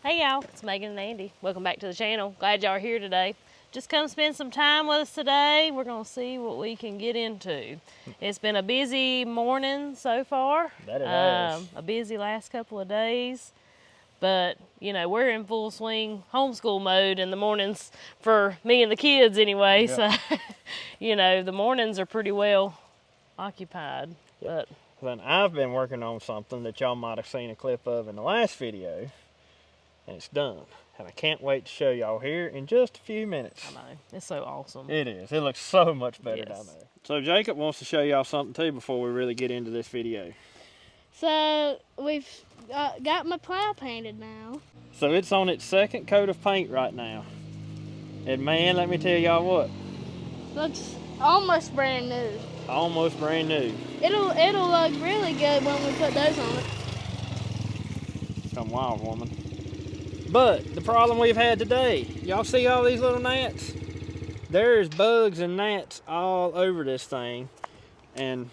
Hey y'all, it's Megan and Andy. Welcome back to the channel. Glad y'all are here today. Just come spend some time with us today. We're gonna see what we can get into. It's been a busy morning so far. That it has. A busy last couple of days. But, you know, we're in full swing homeschool mode in the mornings for me and the kids anyway. Yep. So, you know, the mornings are pretty well occupied. Yep. Then I've been working on something that y'all might have seen a clip of in the last video. And it's done. And I can't wait to show y'all here in just a few minutes. I know, it's so awesome. It is. It looks so much better down Yes. there. So Jacob wants to show y'all something too before we really get into this video. So we've got my plow painted now. So it's on its second coat of paint right now. And man, let me tell y'all what. Looks almost brand new. Almost brand new. It'll look really good when we put those on it. Come wild, woman. But the problem we've had today, y'all see all these little gnats? There's bugs and gnats all over this thing. And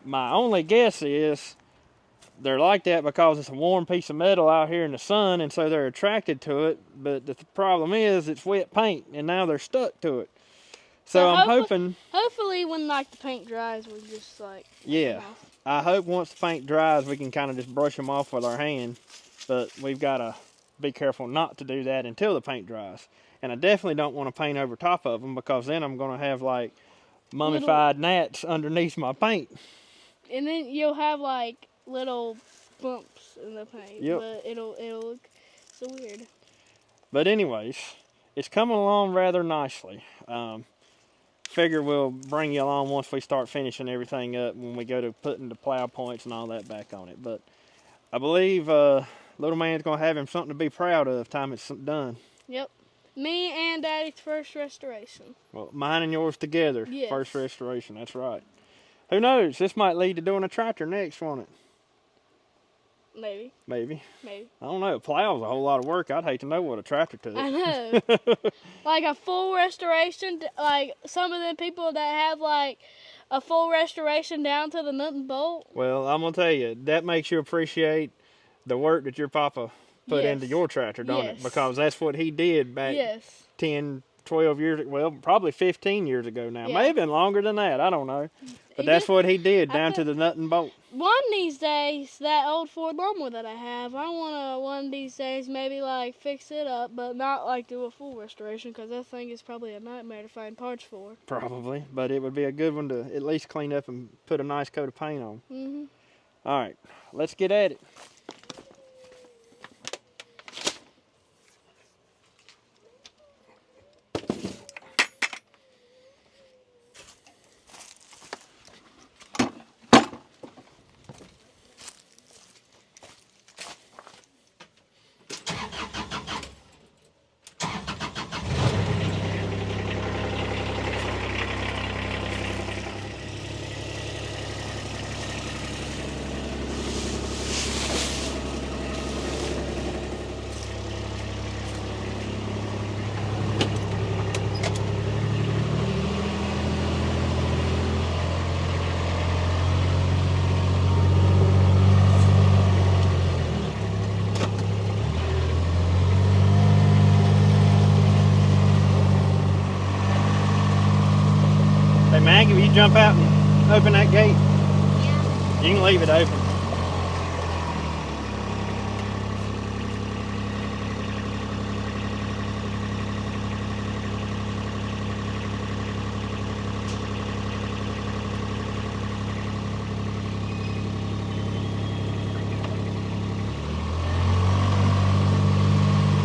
my only guess is they're like that because it's a warm piece of metal out here in the sun, and so they're attracted to it. But the problem is it's wet paint, and now they're stuck to it. So I'm hoping... Hopefully when like the paint dries, we just like... Yeah. I hope once the paint dries, we can kind of just brush them off with our hand. But we've got to be careful not to do that until the paint dries. And I definitely don't want to paint over top of them, because then I'm going to have like mummified gnats underneath my paint. And then you'll have like little bumps in the paint. Yep. But it'll look so weird. But anyways, it's coming along rather nicely. Figure we'll bring you along once we start finishing everything up, when we go to putting the plow points and all that back on it. But I believe little man's going to have him something to be proud of time it's done. Yep. Me and Daddy's first restoration. Well, mine and yours together. Yes. First restoration, that's right. Who knows? This might lead to doing a tractor next, won't it? Maybe. Maybe. Maybe. I don't know. A plow's a whole lot of work. I'd hate to know what a tractor took. I know. Like a full restoration, like some of the people that have like a full restoration down to the nut and bolt. Well, I'm going to tell you, that makes you appreciate the work that your papa put Yes. into your tractor, don't it? Yes. Because that's what he did back Yes. 10, 12 years, well, probably 15 years ago now. Yeah. May have been longer than that. I don't know. But He that's did- what he did, I down to the nut and bolt. One of these days, that old Ford lawnmower that I have, I want to one of these days maybe like fix it up, but not like do a full restoration, because that thing is probably a nightmare to find parts for. Probably. But it would be a good one to at least clean up and put a nice coat of paint on. Mhm. All right, let's get at it. Hey Maggie, will you jump out and open that gate? Yeah. You can leave it open.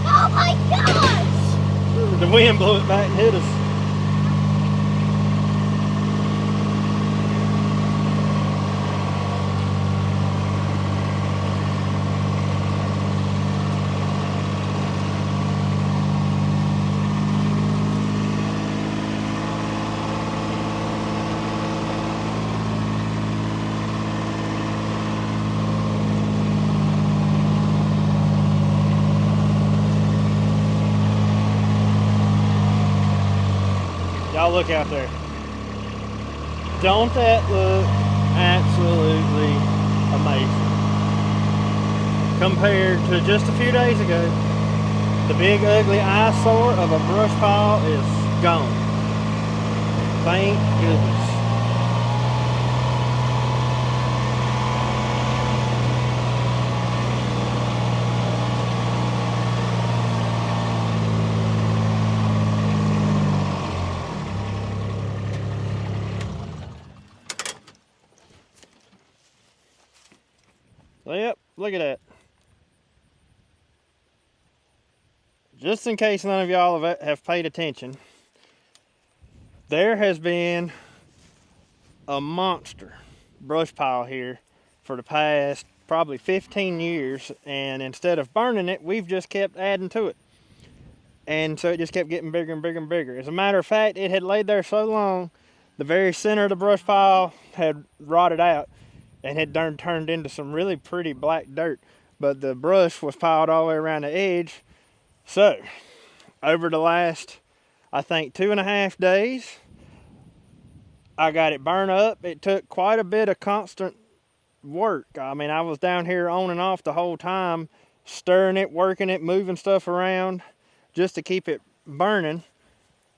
Oh my gosh! The wind blew it back and hit us. Y'all look out there. Don't that look absolutely amazing? compared to just a few days ago. The big ugly eyesore of a brush pile is gone. Thank goodness. Yep, look at that. Just in case none of y'all have paid attention, there has been a monster brush pile here for the past probably 15 years, and instead of burning it, we've just kept adding to it. And so it just kept getting bigger and bigger and bigger. As a matter of fact, it had laid there so long, the very center of the brush pile had rotted out and had turned into some really pretty black dirt. But the brush was piled all the way around the edge. So, over the last, I think, 2.5 days, I got it burned up. It took quite a bit of constant work. I mean, I was down here on and off the whole time, stirring it, working it, moving stuff around just to keep it burning.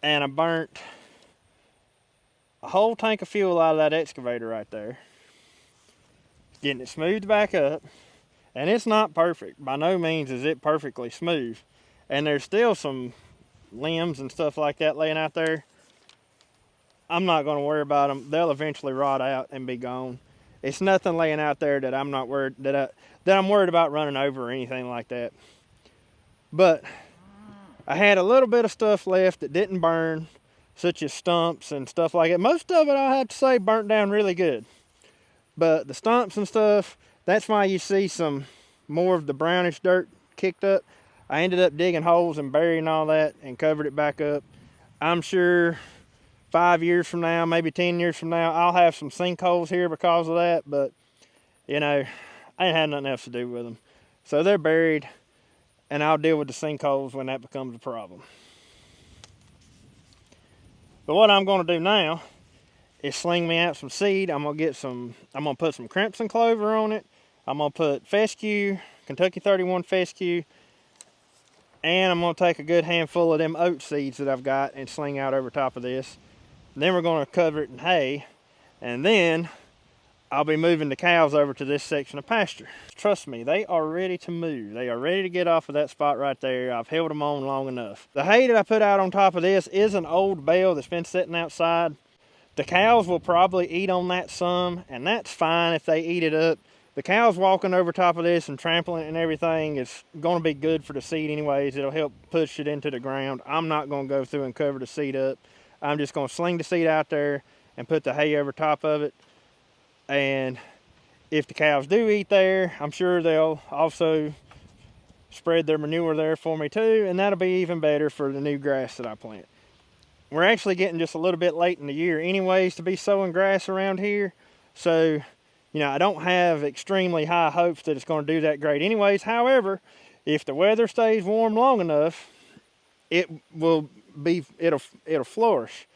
And I burnt a whole tank of fuel out of that excavator right there. Getting it smoothed back up. And it's not perfect. By no means is it perfectly smooth. And there's still some limbs and stuff like that laying out there. I'm not going to worry about them. They'll eventually rot out and be gone. It's nothing laying out there that I'm not worried that I'm worried about running over or anything like that. But I had a little bit of stuff left that didn't burn, such as stumps and stuff like that. Most of it, I have to say, burnt down really good. But the stumps and stuff, that's why you see some more of the brownish dirt kicked up. I ended up digging holes and burying all that and covered it back up. I'm sure 5 years from now, maybe 10 years from now, I'll have some sinkholes here because of that. But, you know, I ain't had nothing else to do with them. So they're buried, and I'll deal with the sinkholes when that becomes a problem. But what I'm going to do now is sling me out some seed. I'm going to put some crimson clover on it. I'm going to put fescue, Kentucky 31 fescue, and I'm going to take a good handful of them oat seeds that I've got and sling out over top of this. And then we're going to cover it in hay, and then I'll be moving the cows over to this section of pasture. Trust me, they are ready to move. They are ready to get off of that spot right there. I've held them on long enough. The hay that I put out on top of this is an old bale that's been sitting outside. The cows will probably eat on that some, and that's fine if they eat it up. The cows walking over top of this and trampling it and everything is going to be good for the seed anyways. It'll help push it into the ground. I'm not going to go through and cover the seed up. I'm just going to sling the seed out there and put the hay over top of it. And if the cows do eat there, I'm sure they'll also spread their manure there for me too, and that'll be even better for the new grass that I plant. We're actually getting just a little bit late in the year anyways to be sowing grass around here. So, you know, I don't have extremely high hopes that it's going to do that great anyways. However, if the weather stays warm long enough, it'll flourish.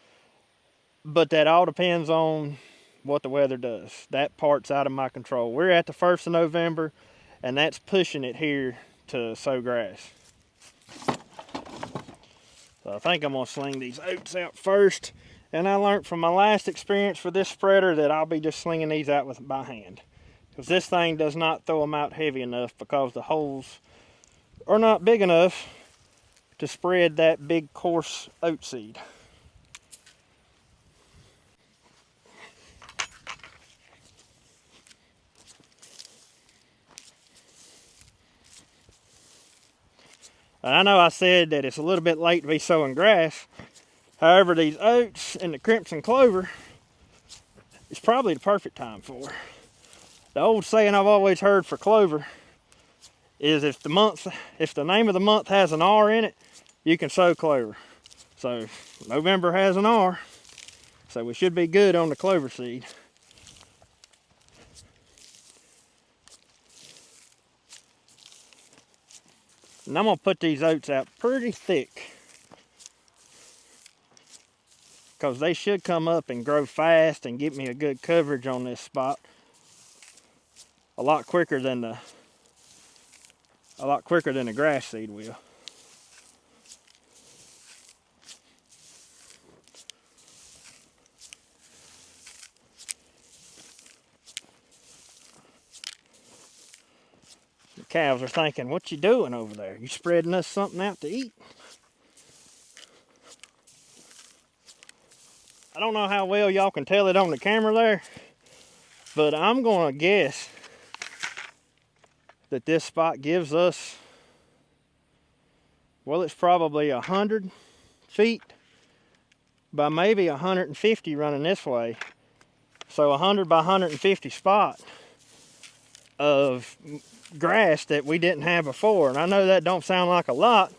But that all depends on what the weather does. That part's out of my control. We're at the 1st of November, and that's pushing it here to sow grass. So I think I'm going to sling these oats out first. And I learned from my last experience with this spreader that I'll be just slinging these out by hand. Because this thing does not throw them out heavy enough because the holes are not big enough to spread that big coarse oat seed. I know I said that it's a little bit late to be sowing grass. However, these oats and the crimson clover is probably the perfect time for. The old saying I've always heard for clover is if the name of the month has an R in it, you can sow clover. So November has an R, so we should be good on the clover seed. And I'm going to put these oats out pretty thick, because they should come up and grow fast and give me a good coverage on this spot. A lot quicker than the a lot quicker than the grass seed will. The calves are thinking, what you doing over there? You spreading us something out to eat? I don't know how well y'all can tell it on the camera there, but I'm gonna guess that this spot gives us, well, it's probably 100 feet by maybe 150 running this way. So 100 by 150 spot of grass that we didn't have before. And I know that don't sound like a lot,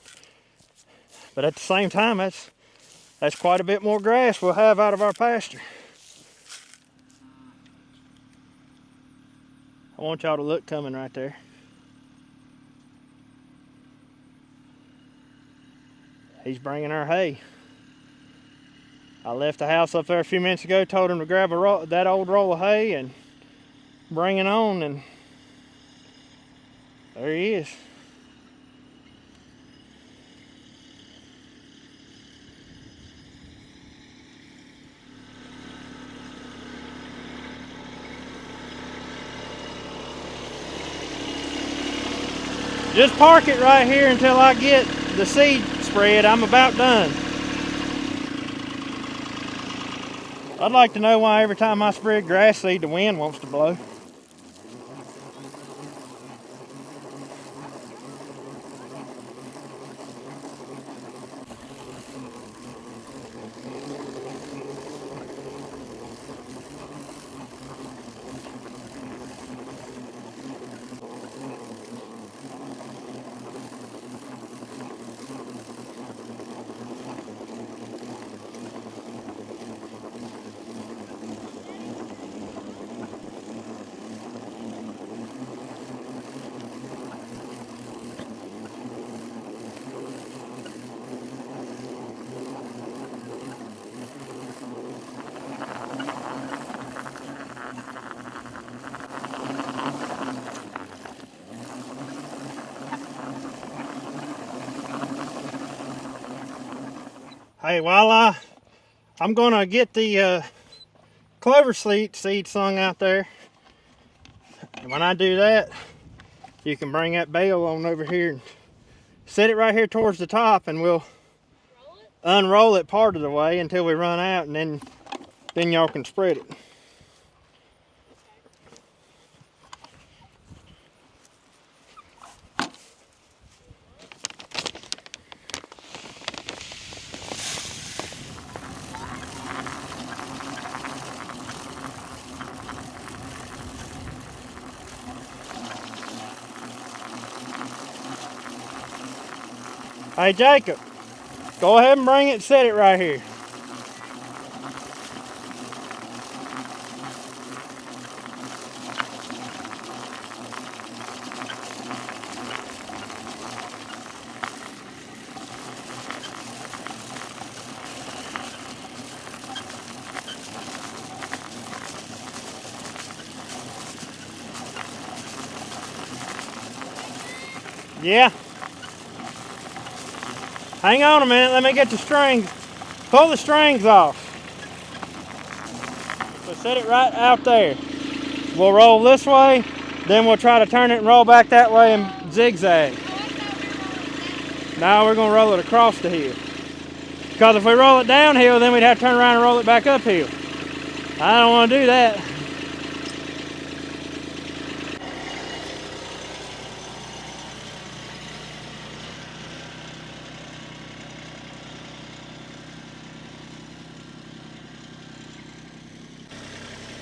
but at the same time, that's quite a bit more grass we'll have out of our pasture. I want y'all to look coming right there. He's bringing our hay. I left the house up there a few minutes ago, told him to grab that old roll of hay and bring it on, and there he is. Just park it right here until I get the seed spread. I'm about done. I'd like to know why every time I spread grass seed, the wind wants to blow. Hey, while I'm gonna get the clover seed slung out there, and when I do that, you can bring that bale on over here and set it right here towards the top, and we'll unroll it part of the way until we run out, and then y'all can spread it. Hey Jacob, go ahead and bring it and set it right here. Yeah. Hang on a minute, let me get the strings. Pull the strings off. So set it right out there. We'll roll this way, then we'll try to turn it and roll back that way and zigzag. Now we're going to roll it across the hill. Because if we roll it downhill, then we'd have to turn around and roll it back uphill. I don't want to do that.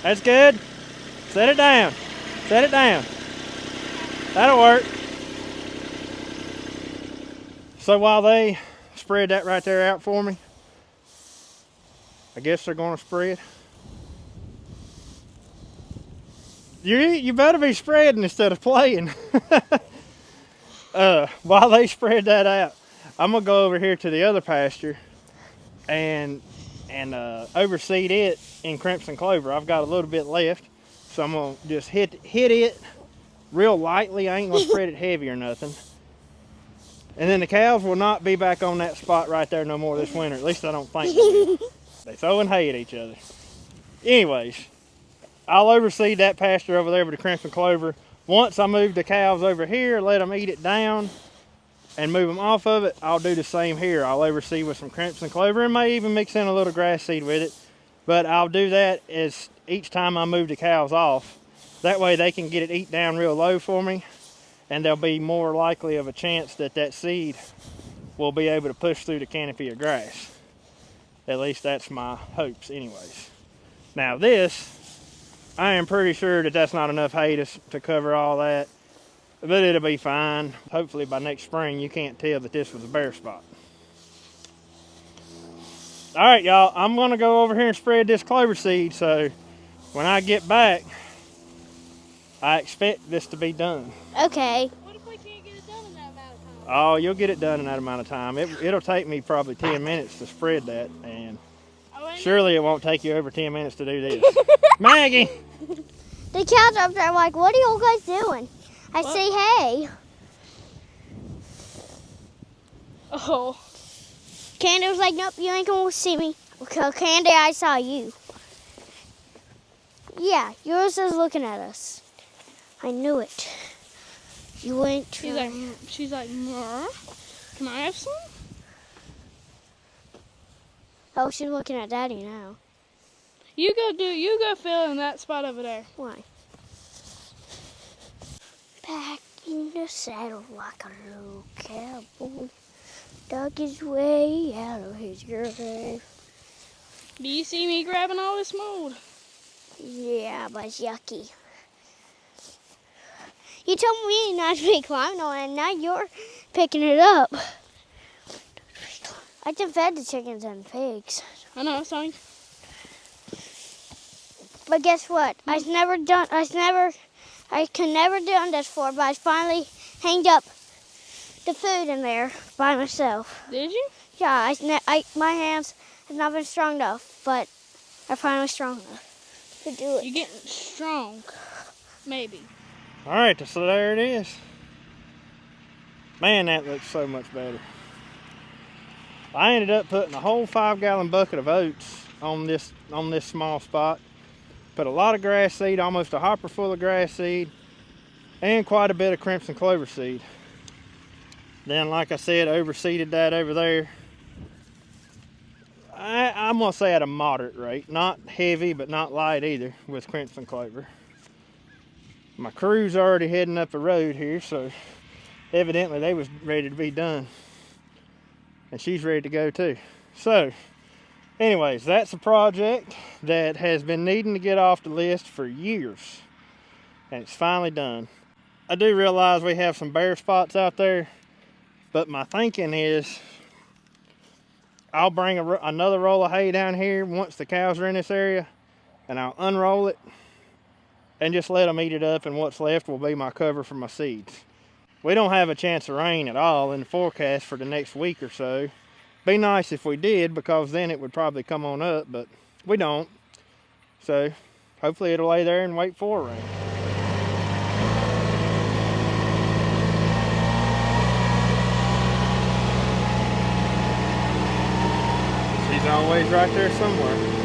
That's good. Set it down. Set it down. That'll work. So while they spread that right there out for me, I guess they're going to spread. You better be spreading instead of playing. While they spread that out, I'm going to go over here to the other pasture and overseed it in crimson clover. I've got a little bit left, so I'm going to just hit it real lightly. I ain't gonna spread it heavy or nothing. And then the calves will not be back on that spot right there no more this winter. At least I don't think they will. They throwing hay at each other. Anyways, I'll overseed that pasture over there with the crimson clover. Once I move the calves over here, let them eat it down and move them off of it, I'll do the same here. I'll overseed with some crimson clover and may even mix in a little grass seed with it. But I'll do that as each time I move the cows off. That way they can get it eat down real low for me, and there'll be more likely of a chance that that seed will be able to push through the canopy of grass. At least that's my hopes anyways. Now this, I am pretty sure that that's not enough hay to cover all that, but it'll be fine. Hopefully by next spring you can't tell that this was a bare spot. All right, y'all, I'm gonna go over here and spread this clover seed, so when I get back, I expect this to be done. Okay. What if we can't get it done in that amount of time? Oh, you'll get it done in that amount of time. It'll take me probably 10 minutes to spread that, and surely it won't take you over 10 minutes to do this. Maggie! The cows are up there like, what are you guys doing? I say, hey. Oh. Candy was like, nope, you ain't gonna see me. Okay, Candy, I saw you. Yeah, yours is looking at us. I knew it. You went to... She's like, Mur, can I have some? Oh, she's looking at Daddy now. You go fill in that spot over there. Why? Back in the saddle like a little cowboy. Dug his way out of his grave. Do you see me grabbing all this mold? Yeah, but it's yucky. You told me not to be climbing on it, and now you're picking it up. I just fed the chickens and pigs. I know, sorry. But guess what? I could never done this before, but I finally hanged up the food in there by myself. Did you? Yeah, my hands have not been strong enough, but I'm finally strong enough to do it. You're getting strong. Maybe. All right, so there it is. Man, that looks so much better. I ended up putting a whole 5-gallon bucket of oats on this small spot. Put a lot of grass seed, almost a hopper full of grass seed, and quite a bit of crimson clover seed. Then, like I said, overseeded that over there. I'm gonna say at a moderate rate, not heavy, but not light either, with crimson clover. My crew's already heading up the road here, so evidently they was ready to be done. And she's ready to go too. So, anyways, that's a project that has been needing to get off the list for years. And it's finally done. I do realize we have some bare spots out there, but my thinking is I'll bring another roll of hay down here once the cows are in this area, and I'll unroll it and just let them eat it up, and what's left will be my cover for my seeds. We don't have a chance of rain at all in the forecast for the next week or so. Be nice if we did, because then it would probably come on up, but we don't. So hopefully it'll lay there and wait for rain. She's always right there somewhere.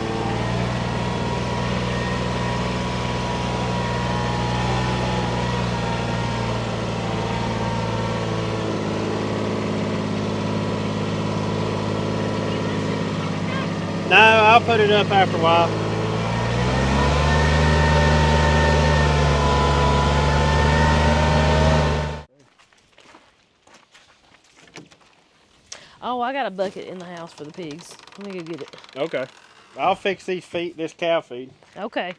No, I'll put it up after a while. Oh, I got a bucket in the house for the pigs. Let me go get it. Okay. I'll fix these feet, this cow feed. Okay.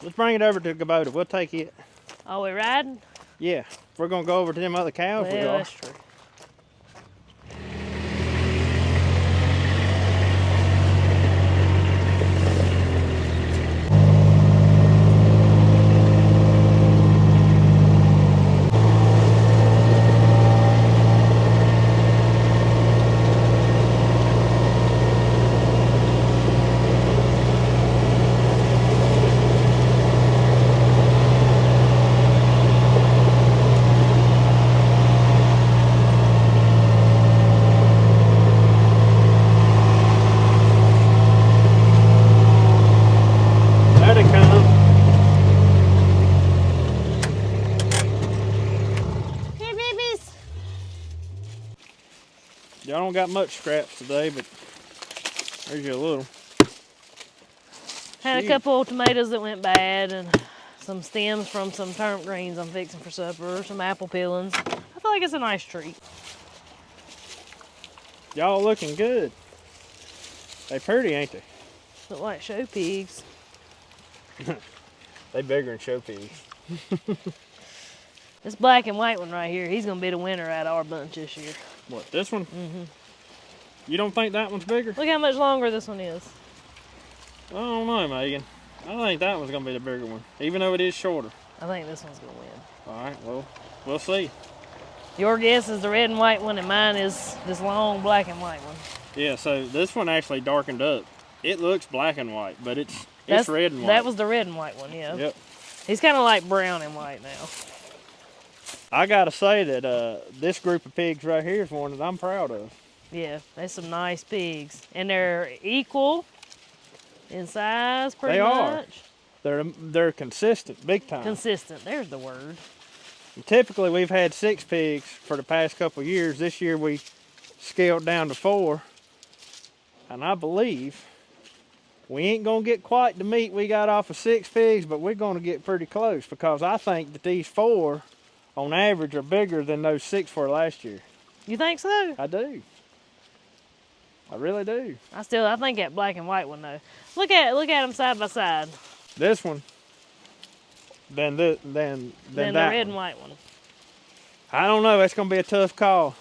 Let's bring it over to Kubota. We'll take it. Oh, we riding? Yeah, we're gonna go over to them other cows, we Well, are. that's true. There they come. Here, babies. Y'all don't got much scraps today, but there's your little. Had a Shoot. couple of tomatoes that went bad and some stems from some turnip greens I'm fixing for supper, some apple peelings. I feel like it's a nice treat. Y'all looking good. They pretty, ain't they? Look like show pigs. They bigger than show pigs. This black and white one right here, he's gonna be the winner out of our bunch this year. What, this one? Mm-hmm. You don't think that one's bigger? Look how much longer this one is. I don't know, Megan. I think that one's gonna be the bigger one, even though it is shorter. I think this one's gonna win. All right, well, we'll see. Your guess is the red and white one, and mine is this long black and white one. Yeah, so this one actually darkened up. It looks black and white, but it's That's- red and white. That was the red and white one, yeah. Yep. He's kind of like brown and white now. I gotta say that this group of pigs right here is one that I'm proud of. Yeah, there's some nice pigs, and they're equal in size, pretty They are. much. They're consistent, big time. Consistent. There's the word. Typically, we've had 6 pigs for the past couple of years. This year, we scaled down to 4, and I believe we ain't gonna get quite the meat we got off of 6 pigs, but we're gonna get pretty close because I think that these 4, on average, are bigger than those 6 were last year. You think so? I do. I really do. I think that black and white one though. Look at them side by side. This one, then Then that the red one. and white one. I don't know. That's gonna be a tough call.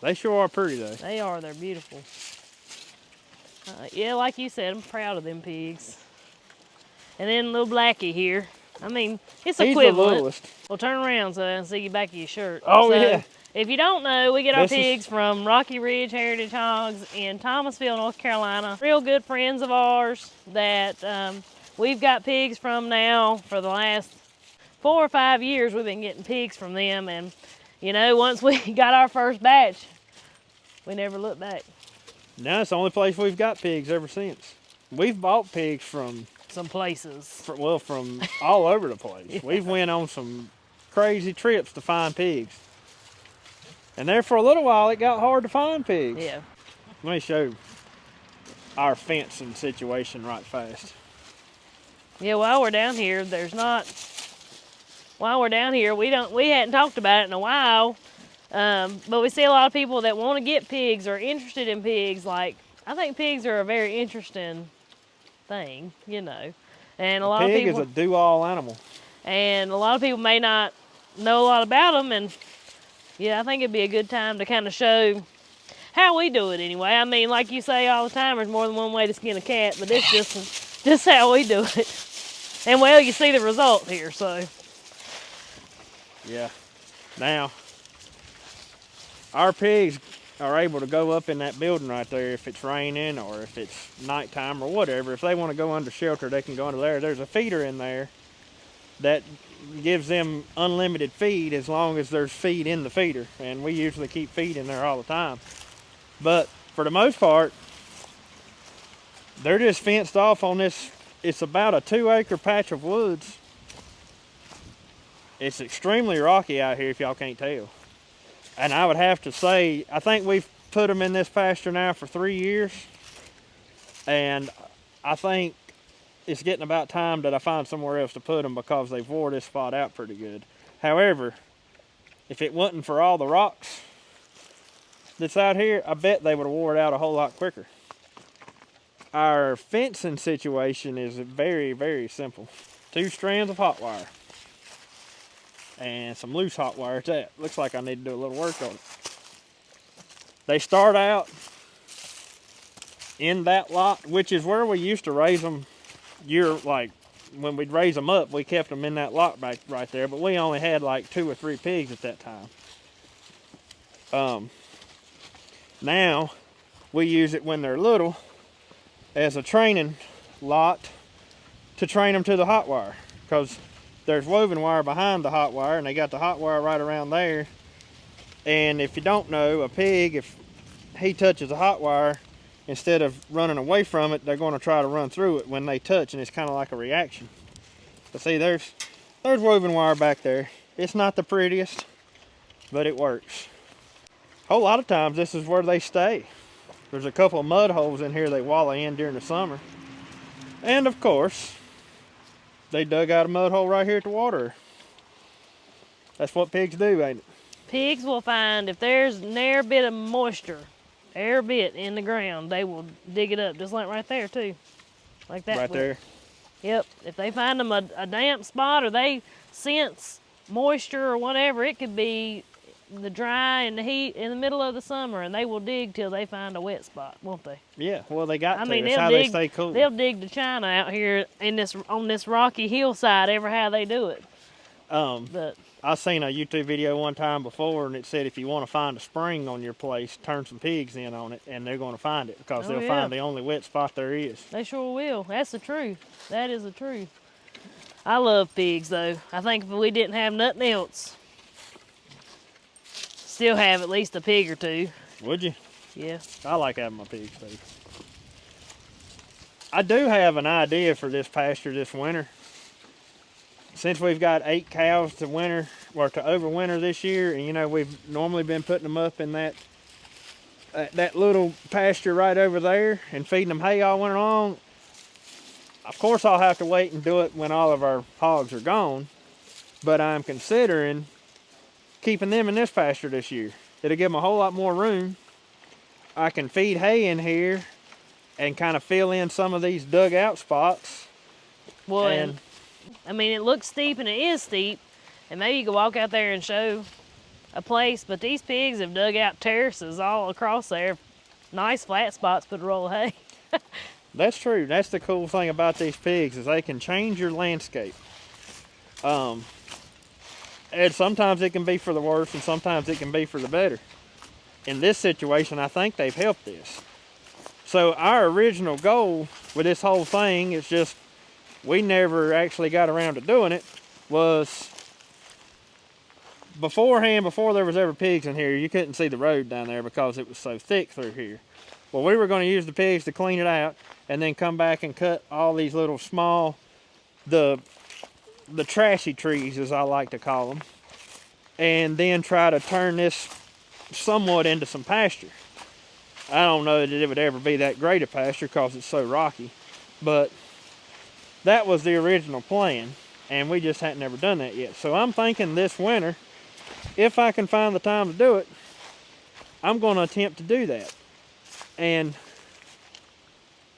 They sure are pretty though. They are. They're beautiful. Yeah, like you said, I'm proud of them pigs. And then little Blackie here. I mean, it's He's the equivalent. littlest. Well, turn around so I can see you back of your shirt. Oh, So, yeah. If you don't know, we get our This is- pigs from Rocky Ridge Heritage Hogs in Thomasville, North Carolina. Real good friends of ours that we've got pigs from now for the last 4 or 5 years. We've been getting pigs from them, and you know, once we got our first batch, we never looked back. Now it's the only place we've got pigs ever since. We've bought pigs from Some places. from all over the place. Yeah. We've went on some crazy trips to find pigs. And there for a little while, it got hard to find pigs. Yeah. Let me show our fencing situation right fast. Yeah, while we're down here, we hadn't talked about it in a while, but we see a lot of people that want to get pigs or interested in pigs. Like, I think pigs are a very interesting thing, you know, and a lot of Pig people, is a do-all animal. and a lot of people may not know a lot about them, and yeah, I think it'd be a good time to kind of show how we do it anyway. I mean, like you say all the time, there's more than one way to skin a cat, but this just how we do it. And well, you see the result here, so. Yeah. Now, our pigs are able to go up in that building right there if it's raining or if it's nighttime or whatever. If they want to go under shelter, they can go under there. There's a feeder in there that gives them unlimited feed as long as there's feed in the feeder. And we usually keep feed in there all the time. But for the most part, they're just fenced off on this. It's about a 2-acre patch of woods. It's extremely rocky out here if y'all can't tell. And I would have to say, I think we've put them in this pasture now for 3 years. And I think it's getting about time that I find somewhere else to put them because they've wore this spot out pretty good. However, if it wasn't for all the rocks that's out here, I bet they would have wore it out a whole lot quicker. Our fencing situation is very, very simple. 2 strands of hot wire. and some loose hot wire at that. Looks like I need to do a little work on it. They start out in that lot, which is where we used to raise them. Like when we'd raise them up, we kept them in that lot back right there, but we only had like 2 or 3 pigs at that time. Now we use it when they're little as a training lot to train them to the hot wire, because there's woven wire behind the hot wire and they got the hot wire right around there. And if you don't know, a pig, if he touches a hot wire, instead of running away from it, they're going to try to run through it when they touch, and it's kind of like a reaction. But see, there's woven wire back there. It's not the prettiest, but it works. A whole lot of times this is where they stay. There's a couple of mud holes in here they wallow in during the summer. And of course, they dug out a mud hole right here at the water. That's what pigs do, ain't it? Pigs will find if there's near a bit of moisture, air bit in the ground, they will dig it up, just like right there too. Like that. Right there. Yep. If they find them a damp spot, or they sense moisture or whatever, it could be the dry and the heat in the middle of the summer, and they will dig till they find a wet spot, won't they? Yeah, well, they got to. I mean, That's how they stay cool. They'll dig to China out here on this rocky hillside, ever how they do it. But I seen a YouTube video one time before, and it said if you want to find a spring on your place, turn some pigs in on it, and they're going to find it, because they'll find the only wet spot there is. They sure will. That's the truth. That is the truth. I love pigs, though. I think if we didn't have nothing else, still have at least a pig or 2. Would you? Yeah. I like having my pigs, too. I do have an idea for this pasture this winter. Since we've got 8 cows to overwinter this year, and you know, we've normally been putting them up in that little pasture right over there and feeding them hay all winter long. Of course, I'll have to wait and do it when all of our hogs are gone, but I'm considering keeping them in this pasture this year. It'll give them a whole lot more room. I can feed hay in here and kind of fill in some of these dug out spots. Well, and I mean, it looks steep, and it is steep, and maybe you could walk out there and show a place, but these pigs have dug out terraces all across there. Nice flat spots, put a roll of hay. That's true. That's the cool thing about these pigs, is they can change your landscape. And sometimes it can be for the worse, and sometimes it can be for the better. In this situation, I think they've helped this. So our original goal with this whole thing is just, we never actually got around to doing it, was beforehand, before there was ever pigs in here, you couldn't see the road down there because it was so thick through here. Well, we were going to use the pigs to clean it out, and then come back and cut all these little small, the trashy trees, as I like to call them, and then try to turn this somewhat into some pasture. I don't know that it would ever be that great a pasture because it's so rocky, but that was the original plan, and we just hadn't ever done that yet. So I'm thinking this winter, if I can find the time to do it, I'm going to attempt to do that. And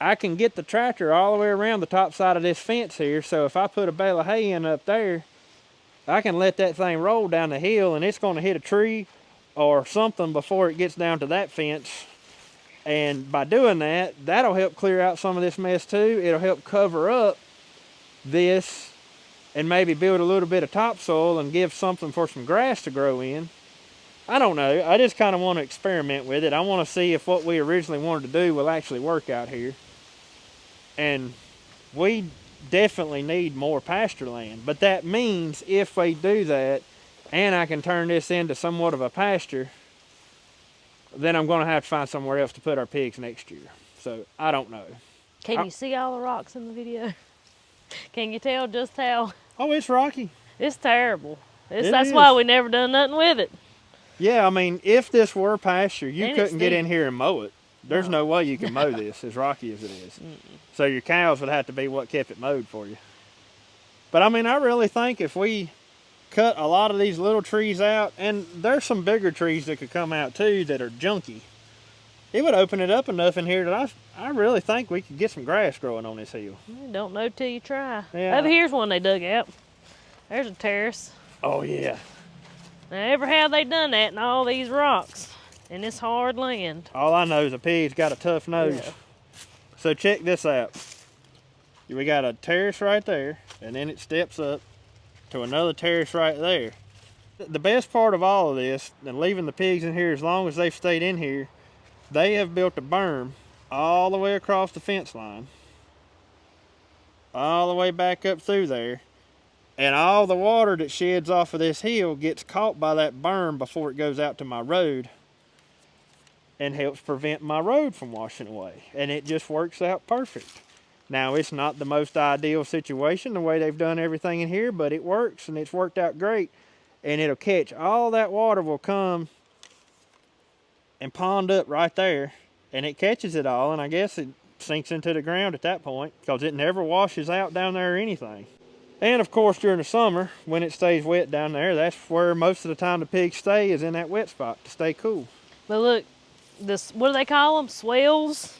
I can get the tractor all the way around the top side of this fence here, so if I put a bale of hay in up there, I can let that thing roll down the hill, and it's going to hit a tree or something before it gets down to that fence. And by doing that, that'll help clear out some of this mess too. It'll help cover up this and maybe build a little bit of topsoil and give something for some grass to grow in. I don't know. I just kind of want to experiment with it. I want to see if what we originally wanted to do will actually work out here. And we definitely need more pasture land. But that means if we do that and I can turn this into somewhat of a pasture, then I'm going to have to find somewhere else to put our pigs next year. So I don't know. Can you see all the rocks in the video? Can you tell just how? Oh, it's rocky. It's terrible. That's why we never done nothing with it. Yeah, I mean, if this were pasture, you couldn't get in here and mow it. There's no way you can mow this, as rocky as it is. So your cows would have to be what kept it mowed for you. But I mean, I really think if we cut a lot of these little trees out, and there's some bigger trees that could come out too that are junky, it would open it up enough in here that I really think we could get some grass growing on this hill. You don't know till you try. Yeah. Over here's one they dug out. There's a terrace. Oh yeah. Now, ever have they done that in all these rocks in this hard land? All I know is a pig's got a tough nose. Yeah. So check this out. We got a terrace right there, and then it steps up to another terrace right there. The best part of all of this, and leaving the pigs in here as long as they've stayed in here, they have built a berm all the way across the fence line, all the way back up through there, and all the water that sheds off of this hill gets caught by that berm before it goes out to my road and helps prevent my road from washing away. And it just works out perfect. Now, it's not the most ideal situation the way they've done everything in here, but it works, and it's worked out great. And it'll catch all that water, will come and pond up right there, and it catches it all, and I guess it sinks into the ground at that point because it never washes out down there or anything. And of course, during the summer, when it stays wet down there, that's where most of the time the pigs stay, is in that wet spot to stay cool. But look, this, what do they call them? Swells?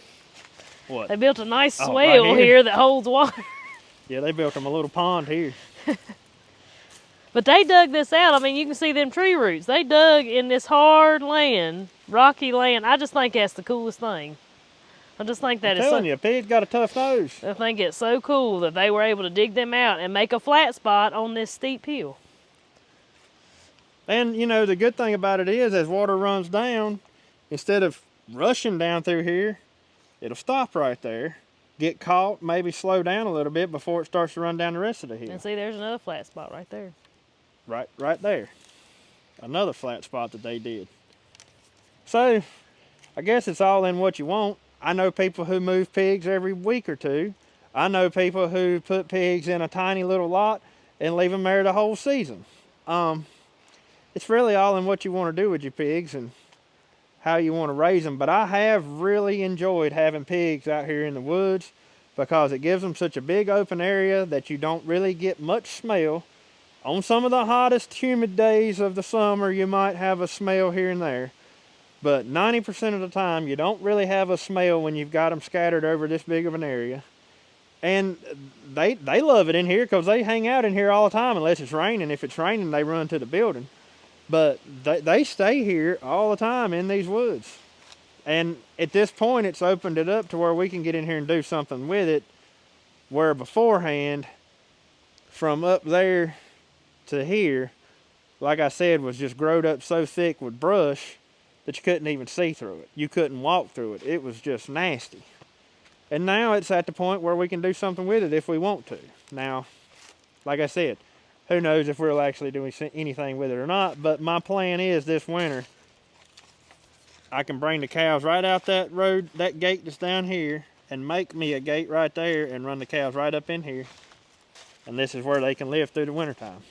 What? They built a nice Oh, swell right here that holds water. Yeah, they built them a little pond here. But they dug this out. I mean, you can see them tree roots. They dug in this hard land, rocky land. I just think that's the coolest thing. I just think that I'm telling you, a pig's got a tough nose. I think it's so cool that they were able to dig them out and make a flat spot on this steep hill. And, you know, the good thing about it is, as water runs down, instead of rushing down through here, it'll stop right there, get caught, maybe slow down a little bit before it starts to run down the rest of the hill. And see, there's another flat spot right there. Right there. Another flat spot that they did. So, I guess it's all in what you want. I know people who move pigs every week or two. I know people who put pigs in a tiny little lot and leave them there the whole season. It's really all in what you want to do with your pigs and how you want to raise them. But I have really enjoyed having pigs out here in the woods because it gives them such a big open area that you don't really get much smell. On some of the hottest, humid days of the summer, you might have a smell here and there. But 90% of the time, you don't really have a smell when you've got them scattered over this big of an area. And they love it in here because they hang out in here all the time unless it's raining. If it's raining, they run to the building. But they stay here all the time in these woods. And at this point, it's opened it up to where we can get in here and do something with it, where beforehand, from up there to here, like I said, was just growed up so thick with brush that you couldn't even see through it. You couldn't walk through it. It was just nasty. And now it's at the point where we can do something with it if we want to. Now, like I said, who knows if we'll actually do anything with it or not, but my plan is this winter, I can bring the cows right out that road, that gate that's down here, and make me a gate right there and run the cows right up in here. And this is where they can live through the wintertime.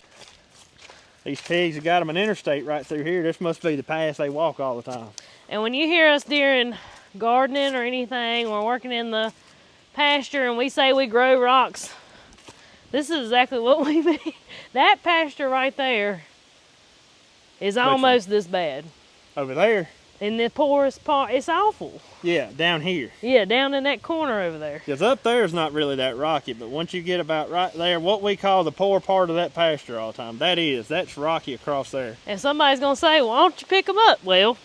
These pigs have got them an interstate right through here. This must be the path they walk all the time. And when you hear us during gardening or anything, we're working in the pasture and we say we grow rocks, this is exactly what we mean. That pasture right there is almost this bad. Over there? In the poorest part, it's awful. Yeah, down here. Yeah, down in that corner over there. Because up there is not really that rocky, but once you get about right there, what we call the poor part of that pasture all the time, that's rocky across there. And somebody's going to say, well, why don't you pick them up? Well,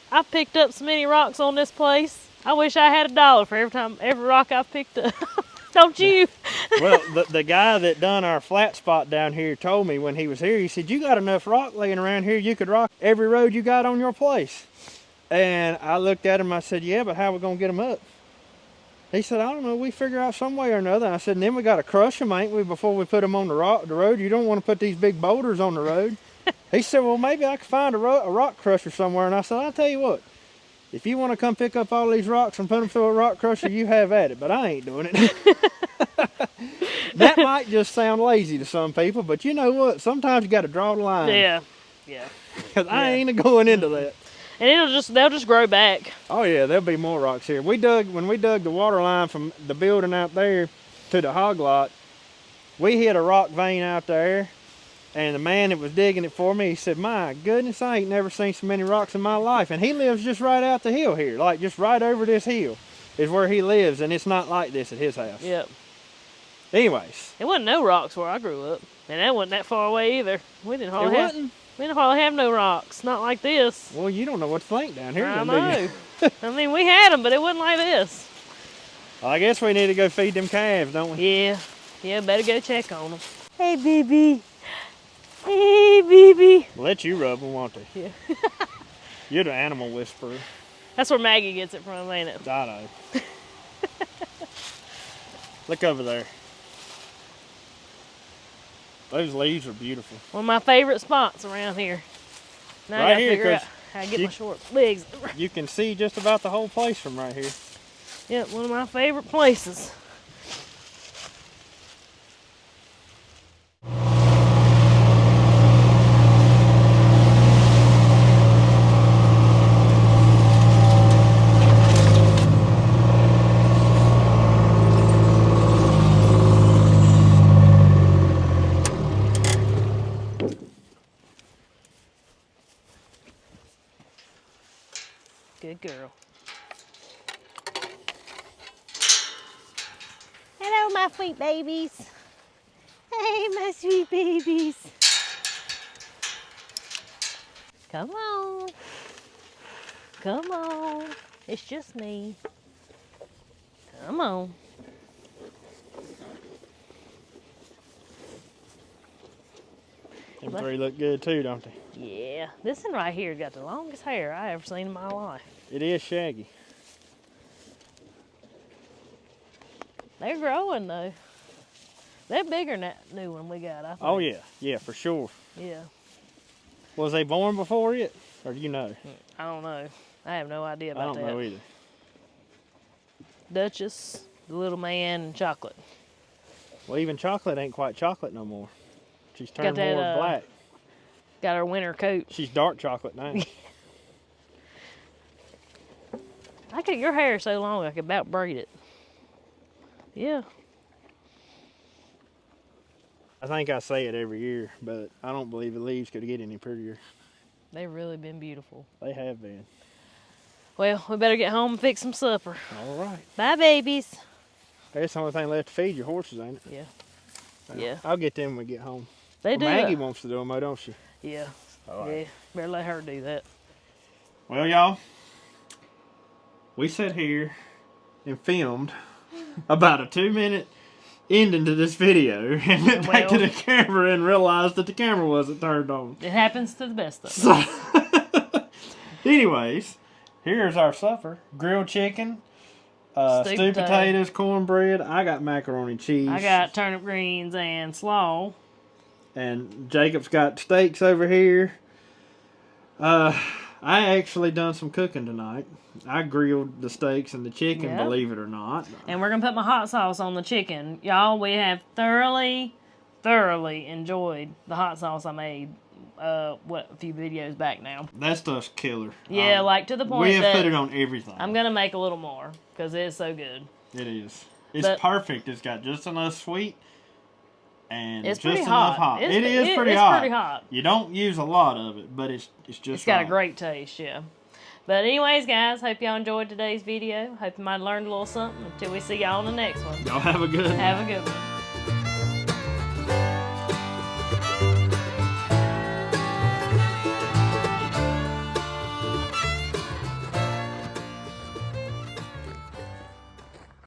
I've picked up so many rocks on this place. I wish I had $1 for every rock I've picked up. Don't you? Well, the guy that done our flat spot down here told me when he was here, he said, you got enough rock laying around here, you could rock every road you got on your place. And I looked at him, I said, yeah, but how are we going to get them up? He said, I don't know, we figure out some way or another. I said, and then we got to crush them, ain't we, before we put them on the road? You don't want to put these big boulders on the road. He said, well, maybe I could find a rock crusher somewhere. And I said, I'll tell you what, if you want to come pick up all these rocks and put them through a rock crusher, you have at it, but I ain't doing it. That might just sound lazy to some people, but you know what? Sometimes you got to draw the line. Yeah. Because I ain't going into that. And they'll just grow back. Oh yeah, there'll be more rocks here. When we dug the water line from the building out there to the hog lot, we hit a rock vein out there, and the man that was digging it for me, he said, my goodness, I ain't never seen so many rocks in my life. And he lives just right out the hill here, like just right over this hill is where he lives, and it's not like this at his house. Yep. Anyways. It wasn't no rocks where I grew up. And that wasn't that far away either. We didn't hardly It have, wasn't? we didn't hardly have no rocks. Not like this. Well, you don't know what to think down here. I then, do know. you? I mean, we had them, but it wasn't like this. Well, I guess we need to go feed them calves, don't we? Yeah. Yeah, better go check on them. Hey, baby. Hey, baby. Let you rub them, won't they? Yeah. You're the animal whisperer. That's where Maggie gets it from, ain't it? I know. Look over there. Those leaves are beautiful. One of my favorite spots around here. Now Right I gotta here, figure out 'cause how to get you- my short legs. You can see just about the whole place from right here. Yep, one of my favorite places. Good girl. Hello, my sweet babies. Hey, my sweet babies. Come on. Come on. It's just me. Come on. Them three look good too, don't they? Yeah, this one right here's got the longest hair I ever seen in my life. It is shaggy. They're growing though. They're bigger than that new one we got, I think. Oh yeah, yeah, for sure. Yeah. Was they born before it? Or do you know? I don't know. I have no idea I about don't that. know either. Duchess, the little man, and Chocolate. Well, even Chocolate ain't quite chocolate no more. She's turned that, more black. Got her winter coat. She's dark chocolate now. Your hair is so long I could about braid it. Yeah. I think I say it every year, but I don't believe the leaves could get any prettier. They've really been beautiful. They have been. Well, we better get home and fix some supper. All right. Bye, babies. That's the only thing left to feed your horses, ain't it? Yeah. Well, Yeah. I'll get them when we get home. They Well, do. Maggie wants to do them, though, don't she? Yeah. All right. Yeah. Better let her do that. Well, y'all, we sat here and filmed about a 2-minute ending to this video and went back to Well- the camera and realized that the camera wasn't turned on. It happens to the best of us. So, anyways, here's our supper. Grilled chicken, stewed potatoes, cornbread. I got macaroni and cheese. I got turnip greens and slaw. And Jacob's got steaks over here. I actually done some cooking tonight. I grilled the steaks and the chicken, Yep. believe it or not. And we're going to put my hot sauce on the chicken. Y'all, we have thoroughly enjoyed the hot sauce I made a few videos back now. That stuff's killer. Yeah, like to the point we have that put it on everything. I'm going to make a little more because it's so good. It is. It's But- perfect. It's got just enough sweet and It's just pretty enough hot. It is It's pretty hot. pretty hot. You don't use a lot of it, but it's just It's got a right. great taste, yeah. But anyways, guys, hope y'all enjoyed today's video. Hope you might have learned a little something. Until we see y'all on the next one. Y'all have a good one. Have a good one.